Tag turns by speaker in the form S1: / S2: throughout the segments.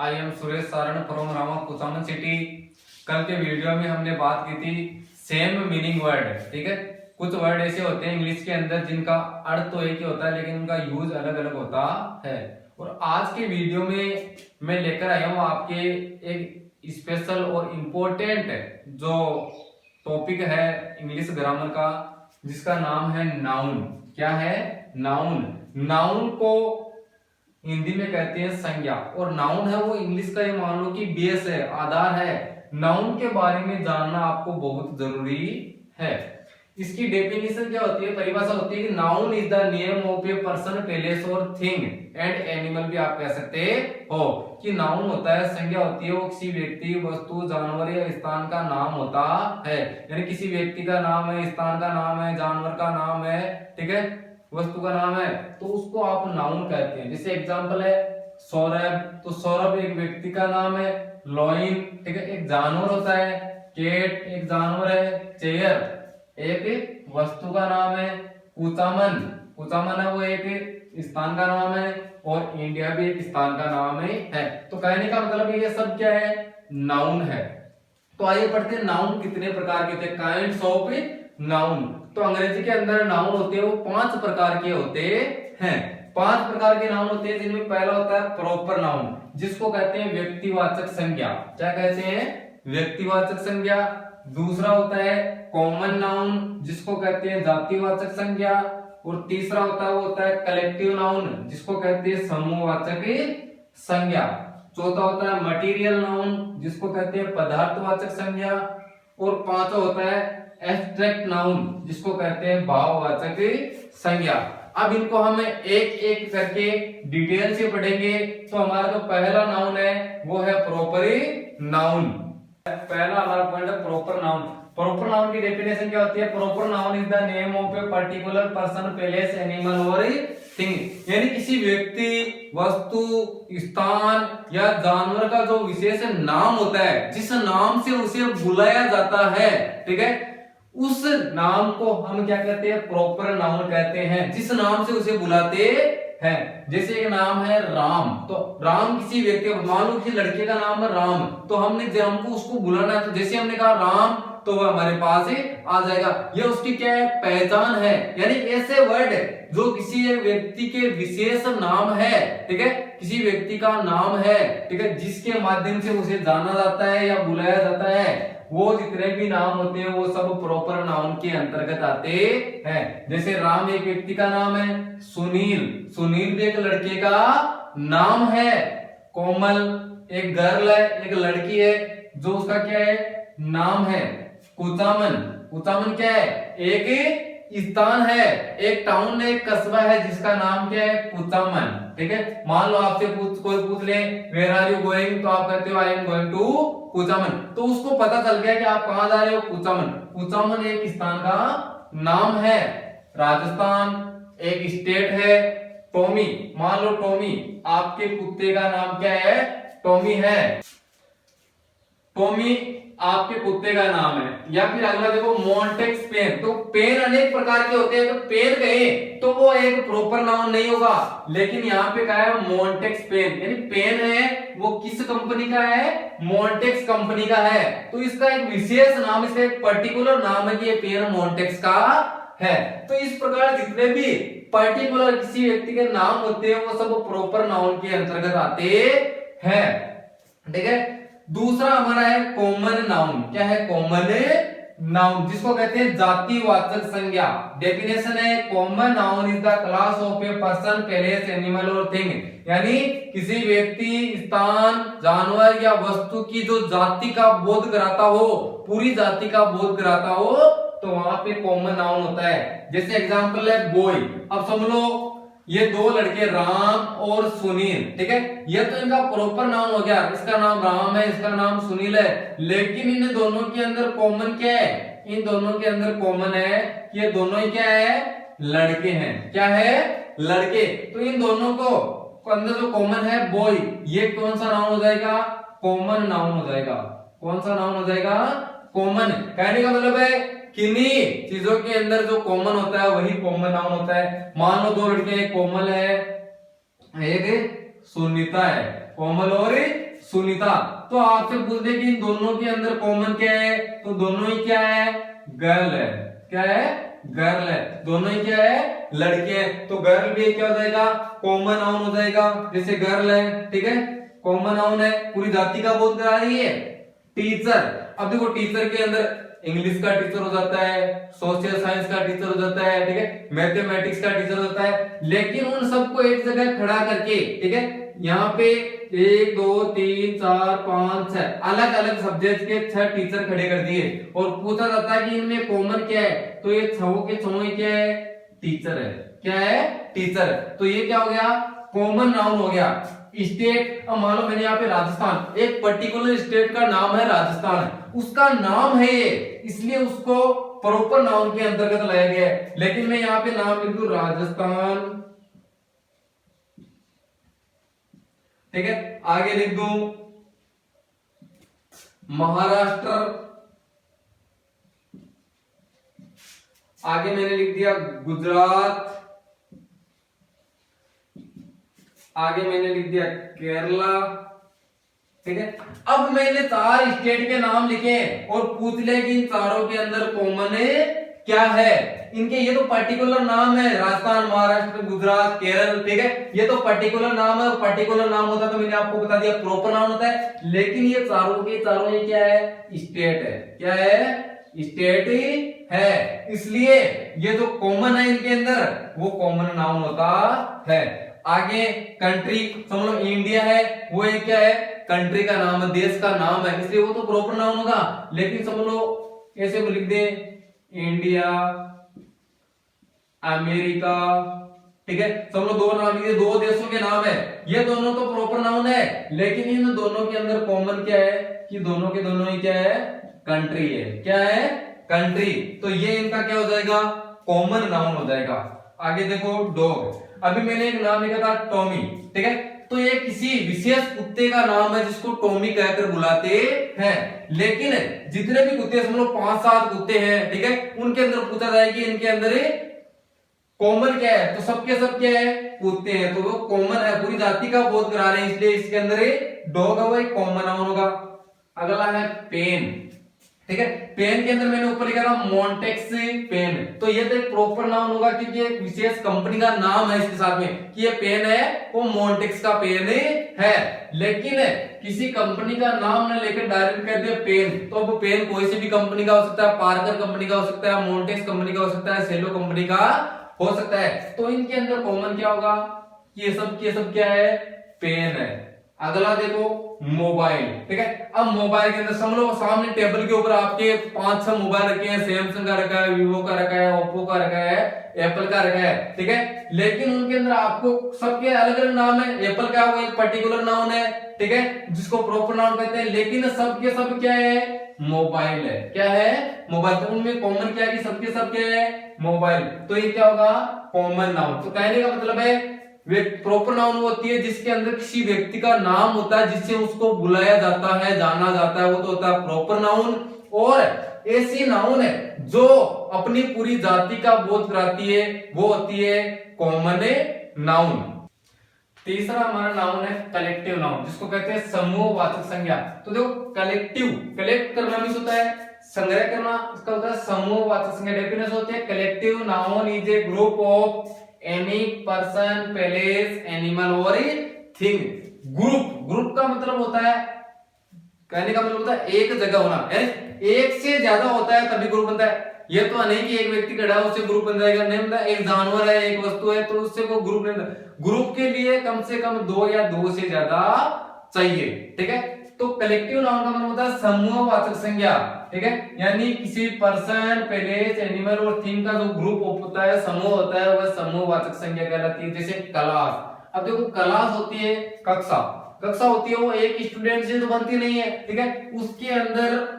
S1: I am Suresh Saran from Rama Kuchaman city. कल के video में हमने बात की थी सेम मीनिंग वर्ड, ठीक है। कुछ वर्ड ऐसे होते हैं इंग्लिश के अंदर जिनका अर्थ तो एक ही होता है लेकिन उनका यूज अलग अलग होता है। और आज के वीडियो में मैं लेकर आया हूं आपके एक स्पेशल और इम्पोर्टेंट जो टॉपिक है इंग्लिश ग्रामर का, जिसका नाम है नाउन। क्या है? नाउन। नाउन को हिंदी में कहते हैं संज्ञा, और नाउन है वो इंग्लिश का, ये मान लो कि बेस है, आधार है। नाउन के बारे में जानना आपको बहुत जरूरी है। इसकी डेफिनेशन क्या होती है, परिभाषा होती है कि noun is the name of a person, place और थिंग एंड एनिमल भी आप कह सकते हो। कि नाउन होता है, संज्ञा होती है, वो किसी व्यक्ति, वस्तु, जानवर या स्थान का नाम होता है। यानी किसी व्यक्ति का नाम है, स्थान का नाम है, जानवर का नाम है, ठीक है, वस्तु का नाम है, तो उसको आप नाउन कहते हैं। जैसे एग्जांपल है सौरभ, तो सौरभ एक व्यक्ति का नाम है। लॉइन, ठीक है, एक जानवर होता है। केट एक जानवर है। चेयर एक वस्तु का नाम है। कुचामन, कुचामन है वो एक स्थान का नाम है। और इंडिया भी एक स्थान का नाम है। तो कहने का मतलब ये सब क्या है? नाउन है। तो आइए पढ़ते हैं नाउन कितने प्रकार के होते हैं, काइंड्स ऑफ नाउन। तो अंग्रेजी के अंदर नाउन होते हैं वो 5 प्रकार के होते हैं। 5 प्रकार के नाउन होते हैं, जिनमें पहला होता है प्रॉपर नाउन, जिसको कहते हैं व्यक्तिवाचक संज्ञा। क्या कहते हैं? व्यक्तिवाचक संज्ञा। दूसरा होता है कॉमन नाउन, जिसको कहते हैं जातिवाचक संज्ञा। और तीसरा होता है कलेक्टिव नाउन, जिसको कहते हैं समूहवाचक संज्ञा। चौथा होता है मटेरियल नाउन, जिसको कहते हैं पदार्थवाचक संज्ञा। और पांचवा होता है एब्स्ट्रैक्ट नाउन, जिसको कहते हैं भाववाचक संज्ञा। अब इनको हम एक एक करके डिटेल से पढ़ेंगे। तो हमारा जो पहला नाउन है वो है प्रॉपर नाउन। पहला हमारा पॉइंट है प्रॉपर नाउन। प्रॉपर नाउन की डेफिनेशन क्या होती है? Proper noun is the name of a particular person, place, animal और थिंग। यानी किसी व्यक्ति, वस्तु, स्थान या जानवर का जो विशेष नाम होता है, जिस नाम से उसे बुलाया जाता है, ठीक है, उस नाम को हम क्या कहते हैं? प्रॉपर नाउन कहते हैं, जिस नाम से उसे बुलाते हैं। जैसे एक नाम है राम, तो राम किसी व्यक्ति, मान लो किसी लड़के का नाम है राम, तो हमको उसको बुलाना है, तो जैसे हमने कहा राम, तो वह हमारे पास ही आ जाएगा। यह उसकी क्या है? पहचान है। यानी ऐसे वर्ड जो किसी एक व्यक्ति के विशेष नाम है, ठीक है, किसी व्यक्ति का नाम है, ठीक है, जिसके माध्यम से उसे जाना जाता है या बुलाया जाता है, वो जितने भी नाम होते हैं वो सब प्रॉपर नाउन के अंतर्गत आते हैं। जैसे राम एक व्यक्ति का नाम है। सुनील, सुनील भी एक लड़के का नाम है। कोमल एक गर्ल है, एक लड़की है, जो उसका क्या है? नाम है। कुचामन, कुचामन क्या है? एक स्थान है, एक टाउन है, एक कस्बा है, जिसका नाम क्या है? कुचामन, ठीक है। मान लो आपसे कोई पूछ ले वेयर आर यू गोइंग, तो आप कहते हो I am going to Kuchaman, तो उसको पता चल गया कि आप कहां जा रहे हो? कुचामन। कुचामन एक स्थान का नाम है। राजस्थान एक स्टेट है। टॉमी, मान लो टॉमी, आपके कुत्ते का नाम क्या है? टॉमी है। टॉमी आपके कुत्ते का नाम है। या फिर अगला देखो मॉन्टेक्स पेन, तो पेन अनेक प्रकार के होते हैं, तो पेन कहे तो वो एक प्रॉपर नाउन नहीं होगा, लेकिन यहाँ पे कहा है मॉन्टेक्स पेन, यानी पेन है वो किस कंपनी का है? मॉन्टेक्स कंपनी का है। तो इसका एक विशेष नाम, इसका एक पर्टिकुलर नाम है कि ये पेन मॉन्टेक्स का है। तो इस प्रकार जितने भी पर्टिकुलर किसी व्यक्ति के नाम होते हैं वो सब प्रॉपर नाउन के अंतर्गत आते हैं, ठीक है। दूसरा हमारा है कॉमन नाउन। क्या है? कॉमन नाउन, जिसको कहते हैं जातिवाचक संज्ञा। डेफिनेशन है common noun is the class of a person, place, animal और थिंग। यानी किसी व्यक्ति, स्थान, जानवर या वस्तु की जो जाति का बोध कराता हो, पूरी जाति का बोध कराता हो, तो वहां पे कॉमन नाउन होता है। जैसे एग्जांपल है बॉय। अब समझ लो ये दो लड़के राम और सुनील, ठीक है, ये तो इनका प्रॉपर नाम हो गया, इसका नाम राम है, इसका नाम सुनील है, लेकिन इन दोनों के अंदर कॉमन क्या है? इन दोनों के अंदर कॉमन है कि ये दोनों ही क्या है? लड़के हैं। क्या है? लड़के। तो इन दोनों को अंदर जो कॉमन है बॉय, ये कौन सा नाउन हो जाएगा? कॉमन नाउन हो जाएगा। कौन सा नाउन हो जाएगा? कॉमन। कहने का मतलब है किन्हीं चीजों के अंदर जो कॉमन होता है वही कॉमन नाउन होता है। मान लो दो लड़के, एक कोमल है, एक सुनीता है। कोमल और सुनीता। तो आपसे पूछ दे कि इन दोनों के अंदर कॉमन क्या है, तो दोनों ही क्या है, गर्ल है। क्या है, गर्ल है। दोनों ही क्या है, लड़के हैं। तो गर्ल भी क्या हो जाएगा, कॉमन नाउन हो जाएगा। जैसे गर्ल है, ठीक है, कॉमन नाउन है, पूरी जाति का बोध करा रही है। टीचर, अब देखो टीचर के अंदर इंग्लिश का टीचर हो जाता है, सोशल साइंस का टीचर हो जाता है, ठीक है, मैथमेटिक्स का टीचर होता है। लेकिन उन सबको एक जगह खड़ा करके, ठीक है, यहाँ पे 1 2 3 4 5 6 अलग अलग सब्जेक्ट के 6 टीचर खड़े कर दिए और पूछा जाता है कि इनमें कॉमन क्या है, तो ये छो के छो क्या है, टीचर है। क्या है, टीचर। तो ये क्या हो गया, कॉमन नाउन हो गया। स्टेट, अब मान लो मैंने यहाँ पे राजस्थान, एक पर्टिकुलर स्टेट का नाम है राजस्थान, उसका नाम है ये, इसलिए उसको प्रॉपर नाउन के अंतर्गत लाया गया है। लेकिन मैं यहाँ पे नाम लिख दूं राजस्थान, ठीक है, आगे लिख दूं महाराष्ट्र, आगे मैंने लिख दिया गुजरात, आगे मैंने लिख दिया केरला, ठीक है। अब मैंने 4 स्टेट के नाम लिखे और पूछ ले कि इन चारों के अंदर कॉमन क्या है। इनके ये तो पर्टिकुलर नाम है, राजस्थान, महाराष्ट्र, गुजरात, केरल, ठीक है, ये तो पर्टिकुलर नाम है। पर्टिकुलर नाम होता है तो मैंने आपको बता दिया प्रॉपर नाउन होता है। लेकिन ये चारों के चारों ये क्या है, स्टेट है। क्या है, स्टेट है, इसलिए ये जो कॉमन है इनके अंदर वो कॉमन नाउन होता है। आगे कंट्री, समझ लो इंडिया है, वो एक क्या है, कंट्री का नाम है, देश का नाम है, इसलिए वो तो प्रॉपर नाउन होगा। लेकिन समझ लो ऐसे लिख दे इंडिया, अमेरिका, ठीक है, समझ लो 2 नाम लिखे, 2 देशों के नाम है, ये दोनों तो प्रॉपर नाउन है। लेकिन इन दोनों के अंदर कॉमन क्या है कि दोनों के दोनों ही क्या है, कंट्री है। क्या है, कंट्री। तो ये इनका क्या हो जाएगा, कॉमन नाउन हो जाएगा। आगे देखो डॉग, अभी मैंने एक नाम लिखा था टॉमी, ठीक है, तो ये किसी विशेष कुत्ते का नाम है जिसको टॉमी कहकर बुलाते हैं। लेकिन जितने भी कुत्ते, समझ लो 5-7 कुत्ते हैं, ठीक है, उनके अंदर पूछा जाए कि इनके अंदर कॉमन क्या है, तो सबके सब क्या है, कुत्ते हैं, तो वो कॉमन है, पूरी जाति का बोध करा रहे हैं, इसलिए इसके अंदर डॉग है वो एक कॉमन नाउन होगा। अगला है पेन, ठीक है, पेन के अंदर मैंने ऊपर लिखा था मॉन्टेक्स पेन, तो ये तो एक प्रॉपर नाउन होगा क्योंकि एक विशेष कंपनी का नाम है इसके साथ में कि ये पेन है वो मॉन्टेक्स का पेन है। लेकिन किसी कंपनी का नाम न लेकर डायरेक्ट कह दिया पेन, तो अब पेन कोई सी भी कंपनी का हो सकता है, पार्कर कंपनी का हो सकता है, मॉन्टेक्स कंपनी का हो सकता है, सेलो कंपनी का हो सकता है। तो इनके अंदर कॉमन क्या होगा कि ये सब क्या है, पेन है। अगला देखो मोबाइल, ठीक है, अब मोबाइल के अंदर समझ लो सामने टेबल के ऊपर आपके 5-6 मोबाइल रखे हैं, सैमसंग का रखा है, वीवो का रखा है, ओप्पो का रखा है, एप्पल का रखा है, ठीक है, लेकिन उनके अंदर आपको सबके अलग अलग नाम है। एप्पल का वो एक पर्टिकुलर नाउन है, ठीक है, जिसको प्रॉपर नाउन कहते हैं, लेकिन सबके सब क्या है, मोबाइल है। क्या है, मोबाइल। तो उनमें कॉमन क्या है कि सबके सब क्या है, मोबाइल, तो ये क्या होगा, कॉमन नाउन। तो कहने का मतलब है प्रॉपर नाउन होती है जिसके अंदर किसी व्यक्ति का नाम होता है जिससे उसको बुलाया जाता है, जाना जाता है, वो तो होता है प्रॉपर नाउन। और ऐसी नाउन है जो अपनी पूरी जाति का बोध कराती है, वो होती है कॉमन नाउन। तीसरा हमारा नाउन है कलेक्टिव नाउन, जिसको कहते हैं समूहवाचक संज्ञा। तो देखो कलेक्टिव, कलेक्ट करना भी होता है, संग्रह करना, इसका होता है समूहवाचक संज्ञा। डेफिनेशन होती है collective noun is A group of any person, place, animal और थिंग। ग्रुप का मतलब होता है, कहने का मतलब होता है एक जगह होना, एक से ज्यादा होता है तभी ग्रुप बनता है। ये तो नहीं कि एक व्यक्ति खड़ा है उससे ग्रुप बन जाएगा, नहीं बनता। एक जानवर है, एक वस्तु है, तो उससे वो ग्रुप नहीं बनता। ग्रुप के लिए कम से कम 2 या 2 से ज्यादा चाहिए, ठीक है। तो कलेक्टिव नाउन का मतलब होता है समूहवाचक संज्ञा, ठीक है, यानी किसी पर्सन, प्लेस, एनिमल और थिंग का जो ग्रुप होता है, समूह होता है, वह समूहवाचक संज्ञा कहलाती है। जैसे क्लास, अब देखो क्लास होती है कक्षा, कक्षा होती है वो एक स्टूडेंट से तो बनती नहीं है, ठीक है, उसके अंदर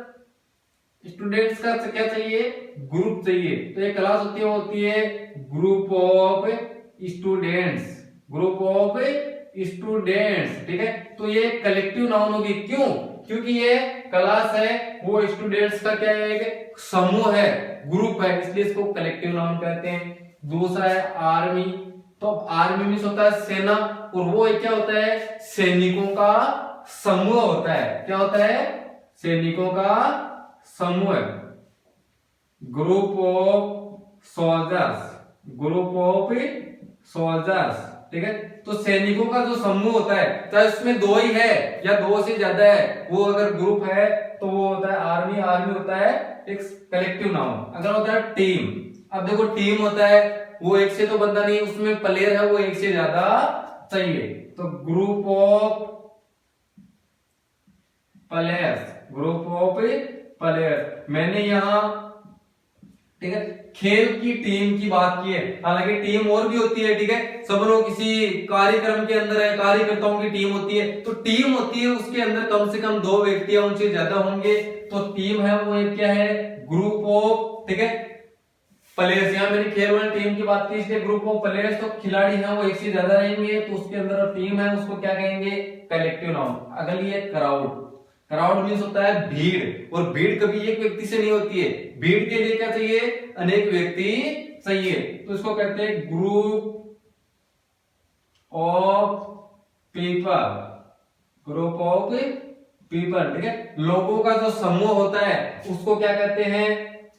S1: स्टूडेंट्स का क्या चाहिए, ग्रुप चाहिए। तो ये क्लास होती है group of students, group of students, ठीक है। तो ये कलेक्टिव नाउन होगी, क्यों, क्योंकि ये क्लास है, वो स्टूडेंट्स का क्या है, एक समूह है, ग्रुप है, इसलिए इसको कलेक्टिव नाउन कहते हैं। दूसरा है आर्मी, तो आर्मी मींस होता है सेना, और वो क्या होता है, सैनिकों का समूह होता है। क्या होता है? सैनिकों का समूह, group of soldiers, group of soldiers, ठीक है। तो सैनिकों का जो समूह होता है, चाहे उसमें दो ही है या दो से ज्यादा है, वो अगर ग्रुप है तो वो होता है आर्मी। आर्मी होता है एक कलेक्टिव नाउन। अगर होता है टीम, अब देखो टीम होता है वो एक से तो बंदा नहीं, उसमें प्लेयर है वो एक से ज्यादा चाहिए, तो group of players, group of players. मैंने यहां, ठीक है, खेल की टीम की बात की है, हालांकि टीम और भी होती है, ठीक है। सब लोग किसी कार्यक्रम के अंदर है, कार्यकर्ताओं की टीम होती है, तो टीम होती है उसके अंदर कम से कम दो व्यक्ति या उनसे ज्यादा होंगे, तो टीम है वो एक क्या है? ग्रुप ऑफ, ठीक है, प्लेयर्स। यहाँ मैंने खेल वाली टीम की बात की, इसलिए ग्रुप ऑफ प्लेयर्स, तो खिलाड़ी हैं वो एक से ज्यादा रहेंगे, तो उसके अंदर टीम है उसको क्या कहेंगे? Collective noun. अगली है क्राउड। क्राउड मीन्स होता है भीड़, और भीड़ कभी एक व्यक्ति से नहीं होती है, भीड़ के लिए क्या चाहिए? अनेक व्यक्ति चाहिए, तो इसको कहते हैं group of people, group of people, ठीक है। लोगों का जो समूह होता है उसको क्या कहते हैं?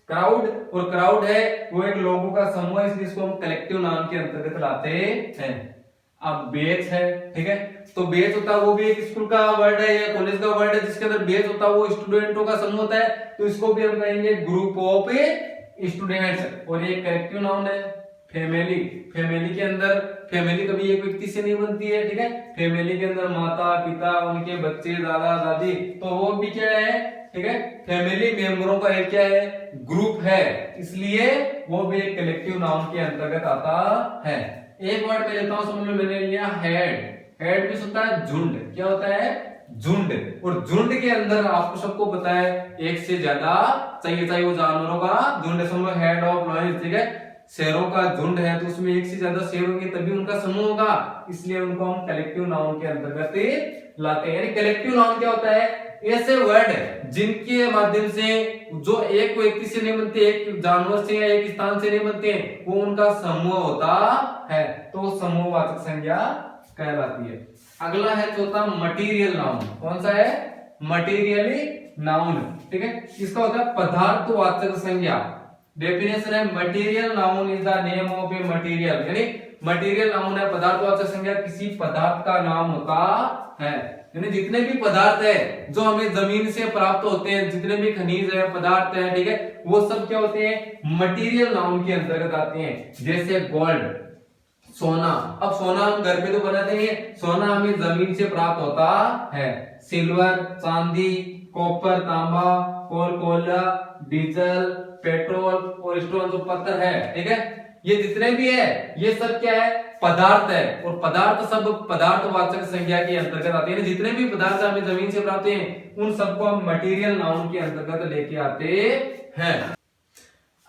S1: क्राउड। और क्राउड है वो एक लोगों का समूह है, इसलिए इसको हम कलेक्टिव नाउन के अंतर्गत लाते हैं। अब बेच है, ठीक है, तो बेच होता है वो भी एक स्कूल का वर्ड है या कॉलेज का वर्ड है, जिसके अंदर बेच होता है वो स्टूडेंटों का समूह होता है, तो इसको भी हम कहेंगे ग्रुप ऑफ स्टूडेंट्स। और ये कलेक्टिव नाउन है। फैमिली, फैमिली के अंदर, फैमिली कभी एक व्यक्ति से नहीं बनती है, ठीक है, फैमिली के अंदर माता पिता, उनके बच्चे, दादा दादी, तो वो भी क्या है? ठीक है, फैमिली मेंबरों का एक क्या है? ग्रुप है, इसलिए वो भी एक कलेक्टिव नाउन के अंतर्गत आता है। एक वर्ड मैं लेता हूं, समझ लो, मैंने लिया हेड। हेड मींस होता है झुंड। क्या होता है? झुंड। और झुंड के अंदर आपको सबको पता है एक से ज्यादा चाहिए, चाहे वो जानवरों का झुंड, समझो हेड ऑफ लायंस, ठीक है, शेरों का झुंड है, तो उसमें एक से ज्यादा शेर होंगे तभी उनका समूह होगा, इसलिए उनको हम कलेक्टिव नाउन के अंतर्गत लाते हैं। यानी कलेक्टिव नाउन क्या होता है? ऐसे वर्ड जिनके माध्यम से जो एक व्यक्ति से नहीं बनते, एक जानवर से या एक स्थान से नहीं बनते, वो उनका समूह होता है, तो समूहवाचक संज्ञा कहलाती है। अगला है चौथा मटीरियल नाउन। कौन सा है? मटीरियली नाउन, ठीक है, इसका होता है पदार्थवाचक संज्ञा। डेफिनेशन है material noun is the name of a material, यानी मटेरियल नाउन है पदार्थवाचक संज्ञा, किसी पदार्थ का नाम होता है। यानी जितने भी पदार्थ है जो हमें जमीन से प्राप्त होते हैं, जितने भी खनिज है, पदार्थ है, ठीक है, वो सब क्या होते हैं? मटेरियल नाउन के अंतर्गत आते हैं। जैसे गोल्ड, सोना। अब सोना हम घर पे तो बनाते नहीं है, सोना हमें जमीन से प्राप्त होता है। सिल्वर, चांदी, कॉपर, तांबा, कोयला, डीजल, पेट्रोल और स्टोन जो पत्थर है, ठीक है, ये जितने भी है ये सब क्या है? पदार्थ है, और पदार्थ सब पदार्थवाचक संज्ञा के अंतर्गत आते हैं। जितने भी पदार्थ हमें जमीन से प्राप्त हैं उन सबको हम मटेरियल नाउन के अंतर्गत लेके आते हैं।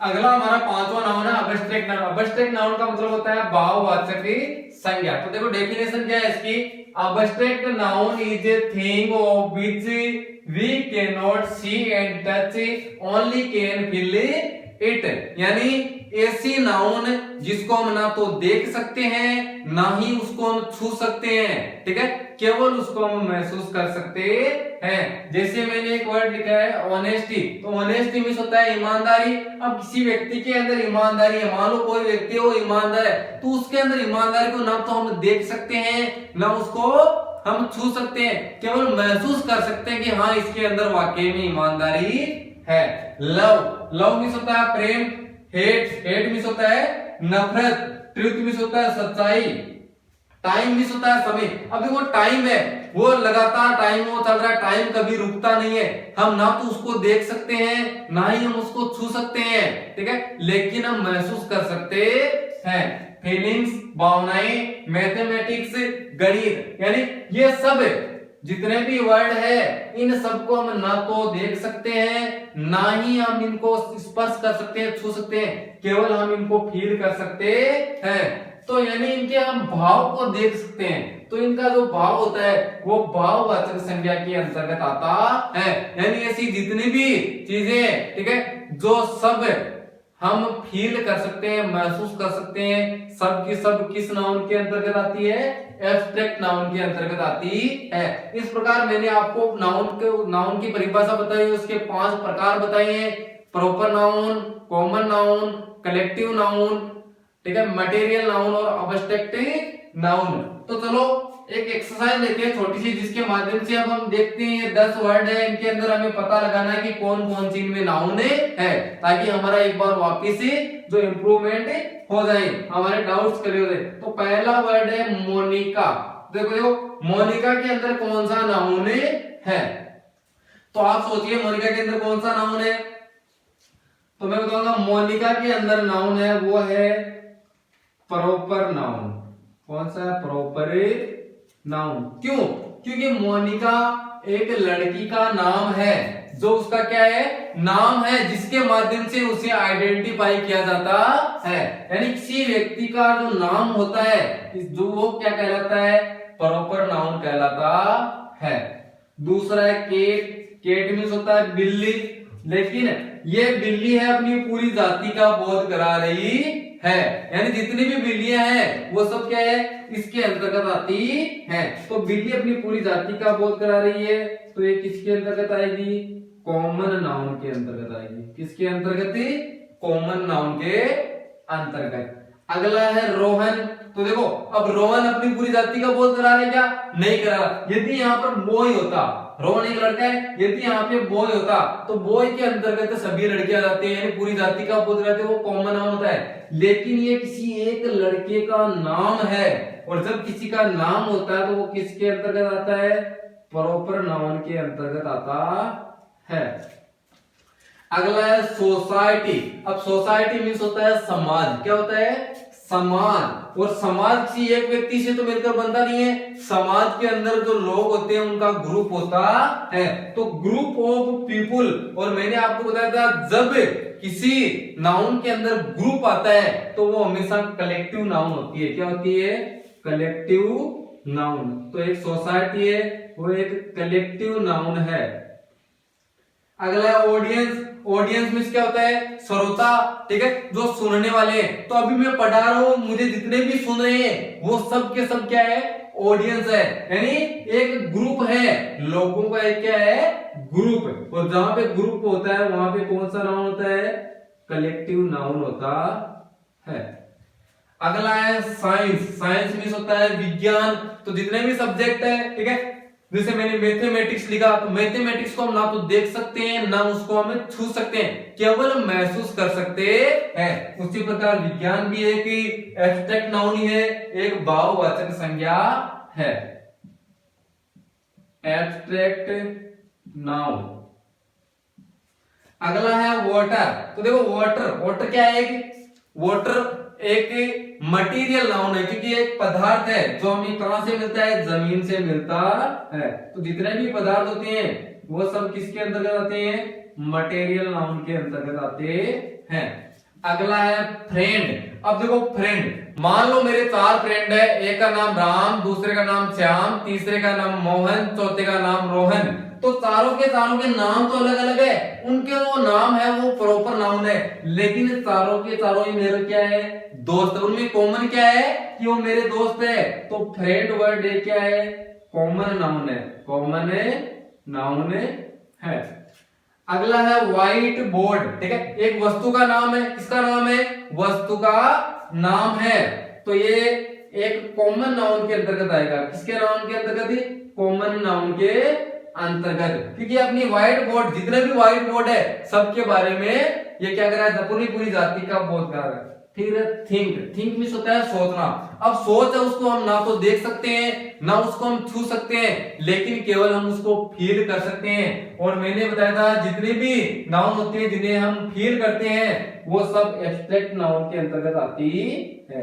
S1: अगला हमारा पांचवा नाउन है अब्स्ट्रैक्ट नाउन। अब्स्ट्रैक्ट नाउन का मतलब होता है भाववाचक संज्ञा। तो देखो डेफिनेशन क्या है इसकी? Abstract noun is a thing of which we can not see and touch, only can feel it. यानी ऐसी नाउन जिसको हम ना तो देख सकते हैं ना ही उसको हम छू सकते हैं, ठीक है, केवल उसको हम महसूस कर सकते हैं। जैसे मैंने एक वर्ड लिखा है ऑनेस्टी, तो ऑनेस्टी मींस होता है ईमानदारी। अब किसी व्यक्ति के अंदर ईमानदारी है, मान लो कोई व्यक्ति वो ईमानदार है, तो उसके अंदर ईमानदारी को ना तो हम देख सकते हैं ना उसको हम छू सकते हैं, केवल महसूस कर सकते हैं कि हाँ इसके अंदर वाकई में ईमानदारी है। लव, लव मींस होता है प्रेम। हेट मींस होता है नफरत। ट्रुथ मींस होता है सच्चाई। टाइम मींस होता है समय। अब देखो टाइम है वो लगातार टाइम वो चल रहा है, टाइम कभी रुकता नहीं है। हम ना तो उसको देख सकते हैं ना ही हम उसको छू सकते हैं, ठीक है, लेकिन हम महसूस कर सकते हैं। फीलिंग्स, भावनाएं, मैथमेटिक्स, गणित, यानी ये सब जितने भी वर्ड है इन सबको हम ना तो देख सकते हैं ना ही हम इनको स्पर्श कर सकते हैं, छू सकते हैं, केवल हम इनको फील कर सकते हैं। तो यानी इनके हम भाव को देख सकते हैं, तो इनका जो भाव होता है वो भाववाचक संज्ञा के अंतर्गत आता है। यानी ऐसी जितनी भी चीजें, ठीक है, जो सब हम फील कर सकते हैं, महसूस कर सकते हैं, सब की सब किस नाउन के अंतर्गत आती है? एब्स्ट्रैक्ट नाउन के अंतर्गत आती है। इस प्रकार मैंने आपको नाउन की परिभाषा बताई, उसके 5 प्रकार बताए हैं: proper noun, common noun, collective noun, ठीक है, मटेरियल नाउन और एब्स्ट्रैक्ट नाउन। तो चलो एक एक्सरसाइज लेते हैं छोटी सी, जिसके माध्यम से अब हम देखते हैं ये 10 वर्ड है, इनके अंदर हमें पता लगाना है कि कौन कौन सी इनमें नाउन है, ताकि हमारा एक बार वापस से जो इंप्रूवमेंट हो जाए, हमारे डाउट्स क्लियर हो जाए। तो पहला वर्ड है मोनिका। देखो मोनिका के अंदर कौन सा नाउन है? तो आप सोचिए मोनिका के अंदर कौन सा नाउन है? तो मैं बताऊंगा मोनिका के अंदर नाउन है, वो है प्रॉपर नाउन। कौन सा है? Proper noun. क्यों? क्योंकि मोनिका एक लड़की का नाम है, जो उसका क्या है? नाम है, जिसके माध्यम से उसे आइडेंटिफाई किया जाता है। यानी किसी व्यक्ति का जो नाम होता है, जो वो क्या कहलाता है? प्रॉपर नाउन कहलाता है। दूसरा है केट। केट मीन्स होता है बिल्ली, लेकिन ये बिल्ली है अपनी पूरी जाति का बोध करा रही है, यानी जितनी भी बिल्लियां हैं वो सब क्या है? इसके अंतर्गत आती हैं। तो बिल्ली अपनी पूरी जाति का बोध करा रही है, तो ये किसके अंतर्गत आएगी? कॉमन नाउन के अंतर्गत आएगी। किसके अंतर्गत? कॉमन नाउन के अंतर्गत। अगला है रोहन। तो देखो अब रोहन अपनी पूरी जाति का बोध करा रहे क्या? नहीं करा। यदि यहाँ पर बॉय होता, रोहन एक लड़का है, यदि यहाँ पे बॉय होता तो बॉय के अंतर्गत सभी लड़कियां जाती हैं, यानी पूरी जाति का बोध कराते हैं, वो कॉमन नाउन होता है। लेकिन ये किसी एक लड़के का नाम है, और जब किसी का नाम होता है तो वो किसके अंतर्गत आता है? प्रॉपर नाउन के अंतर्गत आता है। अगला है सोसाइटी। अब सोसाइटी मीन्स होता है समाज। क्या होता है? समाज। और समाज किसी एक व्यक्ति से तो मिलकर बनता नहीं है, समाज के अंदर जो लोग होते हैं उनका ग्रुप होता है, तो ग्रुप ऑफ पीपुल। और मैंने आपको बताया था जब किसी नाउन के अंदर ग्रुप आता है तो वो हमेशा कलेक्टिव नाउन होती है। क्या होती है? Collective noun. तो एक सोसाइटी है, वो एक कलेक्टिव नाउन है। अगला है ऑडियंस। ऑडियंस मीन्स क्या होता है? श्रोता, ठीक है, जो सुनने वाले हैं। तो अभी मैं पढ़ा रहा हूं, मुझे जितने भी सुन रहे हैं वो सब के सब क्या है? ऑडियंस है, यानी एक ग्रुप है, लोगों का एक क्या है? ग्रुप। और जहां पे ग्रुप होता है वहां पे कौन सा नाउन होता है? कलेक्टिव नाउन होता है। अगला है साइंस। साइंस मीन्स होता है विज्ञान। तो जितने भी सब्जेक्ट है, ठीक है, जैसे मैंने मैथमेटिक्स लिखा, तो मैथमेटिक्स को हम ना तो देख सकते हैं ना उसको हम छू सकते हैं, केवल महसूस कर सकते हैं। उसी प्रकार विज्ञान भी एक एब्स्ट्रैक्ट नाउन ही है, एक भाववाचक संज्ञा है। Abstract noun. अगला है वाटर। तो देखो वाटर, वाटर क्या है? वाटर एक मटेरियल नाउन है, क्योंकि एक पदार्थ है जो हमें कहां से मिलता है? जमीन से मिलता है। तो जितने भी पदार्थ होते हैं वो सब किसके अंतर्गत आते हैं? मटेरियल नाउन के अंतर्गत आते हैं। अगला है फ्रेंड। अब देखो फ्रेंड, मान लो मेरे 4 फ्रेंड है, एक का नाम राम, दूसरे का नाम श्याम, तीसरे का नाम मोहन, चौथे का नाम रोहन। तो चारों के नाम तो अलग अलग है, उनके वो नाम है वो प्रॉपर नाउन है, लेकिन चारों के चारों ही मेरे क्या है? दोस्त। उनमें कॉमन क्या है? कि वो मेरे दोस्त है। तो फ्रेंड वर्ड क्या है? कॉमन नाउन है। कॉमन नाउन है। अगला है व्हाइट बोर्ड। ठीक है, एक वस्तु का नाम है। किसका नाम है? वस्तु का नाम है, तो ये एक कॉमन नाउन के अंतर्गत आएगा। किसके नाउन के अंतर्गत? कॉमन नाउन के अंतर्गत। क्योंकि अपनी व्हाइट बोर्ड, जितने भी व्हाइट बोर्ड है सबके बारे में ये क्या कर रहा है? पूरी जाति का बोध कर रहा है। फिर थिंक। थिंक मीन्स होता है सोचना। अब सोच है, उसको हम ना तो देख सकते हैं ना उसको हम छू सकते हैं, लेकिन केवल हम उसको फील कर सकते हैं। और मैंने बताया था जितने भी नाउन होते हैं जिन्हें हम फील करते हैं वो सब एब्स्ट्रैक्ट नाउन के अंतर्गत आती है।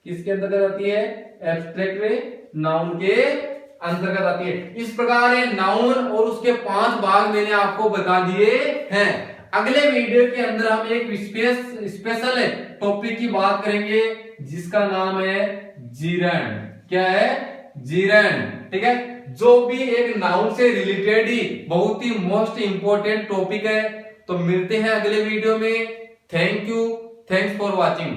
S1: किसके अंतर्गत आती है? एब्स्ट्रैक्ट नाउन के अंतर्गत आती है। इस प्रकार नाउन और उसके 5 भाग मैंने आपको बता दिए हैं। अगले वीडियो के अंदर हम एक स्पेशल टॉपिक की बात करेंगे जिसका नाम है जीरण। क्या है? जीरण। ठीक है, जो भी एक नाउन से रिलेटेड ही बहुत ही मोस्ट इंपोर्टेंट टॉपिक है। तो मिलते हैं अगले वीडियो में। Thank you, thanks for watching.